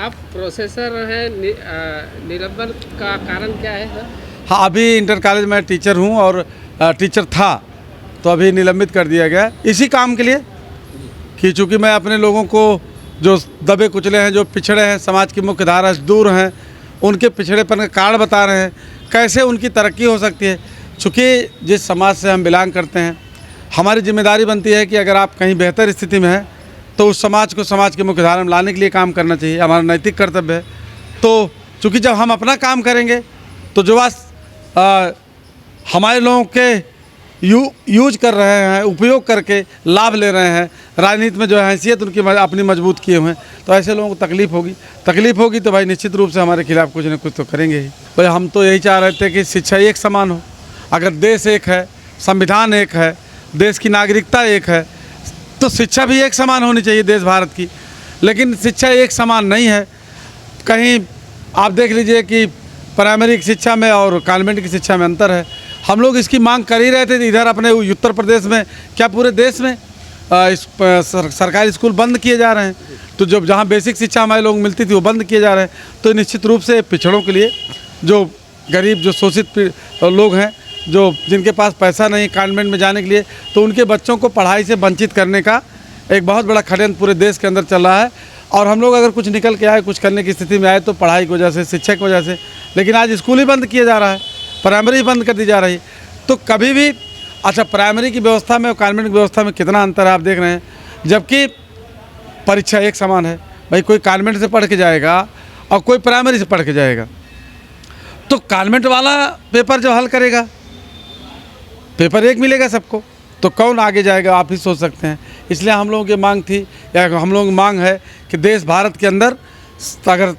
आप प्रोफेसर हैं, निलंबन का कारण क्या है सर? हाँ, अभी इंटर कॉलेज में टीचर हूँ और टीचर था, तो अभी निलंबित कर दिया गया इसी काम के लिए कि चूँकि मैं अपने लोगों को जो दबे कुचले हैं, जो पिछड़े हैं, समाज की मुख्य धारा से दूर हैं, उनके पिछड़ेपन का कारण बता रहे हैं, कैसे उनकी तरक्की हो सकती है। चूँकि जिस समाज से हम बिलोंग करते हैं, हमारी जिम्मेदारी बनती है कि अगर आप कहीं बेहतर स्थिति में हैं तो उस समाज को समाज की मुख्य धारा में लाने के लिए काम करना चाहिए, हमारा नैतिक कर्तव्य है। तो चूँकि जब हम अपना काम करेंगे तो जो बात हमारे लोगों के यूज कर रहे हैं, उपयोग करके लाभ ले रहे हैं, राजनीति में जो हैसियत उनकी अपनी मजबूत किए हुए हैं, तो ऐसे लोगों को तकलीफ़ होगी तो भाई निश्चित रूप से हमारे खिलाफ कुछ न कुछ तो करेंगे ही। भाई हम तो यही चाह रहे थे कि शिक्षा एक समान हो। अगर देश एक है, संविधान एक है, देश की नागरिकता एक है, तो शिक्षा भी एक समान होनी चाहिए देश भारत की। लेकिन शिक्षा एक समान नहीं है। कहीं आप देख लीजिए कि प्राइमरी की शिक्षा में और कॉन्वेंट की शिक्षा में अंतर है। हम लोग इसकी मांग कर ही रहे थे। इधर अपने उत्तर प्रदेश में, क्या पूरे देश में सरकारी स्कूल बंद किए जा रहे हैं, तो जब जहाँ बेसिक शिक्षा हमारे लोग मिलती थी वो बंद किए जा रहे हैं। तो निश्चित रूप से पिछड़ों के लिए, जो गरीब, जो शोषित लोग हैं, जो जिनके पास पैसा नहीं कॉन्वेंट में जाने के लिए, तो उनके बच्चों को पढ़ाई से वंचित करने का एक बहुत बड़ा षड्यंत्र पूरे देश के अंदर चल रहा है। और हम लोग अगर कुछ निकल के आए, कुछ करने की स्थिति में आए तो पढ़ाई की वजह से, शिक्षा की वजह से। लेकिन आज स्कूल ही बंद किया जा रहा है, प्राइमरी ही बंद कर दी जा रही है। तो कभी भी अच्छा, प्राइमरी की व्यवस्था में और कॉन्वेंट की व्यवस्था में कितना अंतर है आप देख रहे हैं, जबकि परीक्षा एक समान है। भाई कोई कॉन्वेंट से पढ़ के जाएगा और कोई प्राइमरी से पढ़ के जाएगा, तो कॉन्वेंट वाला पेपर जो हल करेगा, पेपर एक मिलेगा सबको, तो कौन आगे जाएगा आप ही सोच सकते हैं। इसलिए हम लोगों की मांग थी, या हम लोगों की मांग है कि देश भारत के अंदर अगर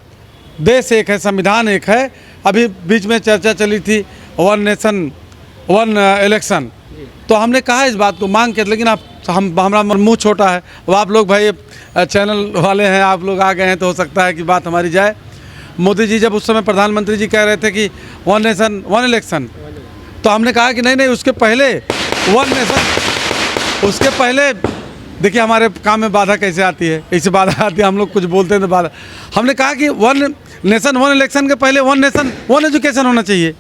देश एक है, संविधान एक है। अभी बीच में चर्चा चली थी वन नेशन वन इलेक्शन, तो हमने कहा इस बात को मांग के, लेकिन हमारा मुँह छोटा है। अब आप लोग भाई चैनल वाले हैं, आप लोग आ गए हैं, तो हो सकता है कि बात हमारी जाए। मोदी जी जब उस समय प्रधानमंत्री जी कह रहे थे कि वन नेशन वन इलेक्शन, तो हमने कहा कि नहीं, उसके पहले वन नेशन, उसके पहले देखिए हमारे काम में बाधा कैसे आती है, कैसे बाधा आती है, हम लोग कुछ बोलते हैं तो बाधा। हमने कहा कि वन नेशन वन इलेक्शन के पहले वन नेशन वन एजुकेशन होना चाहिए।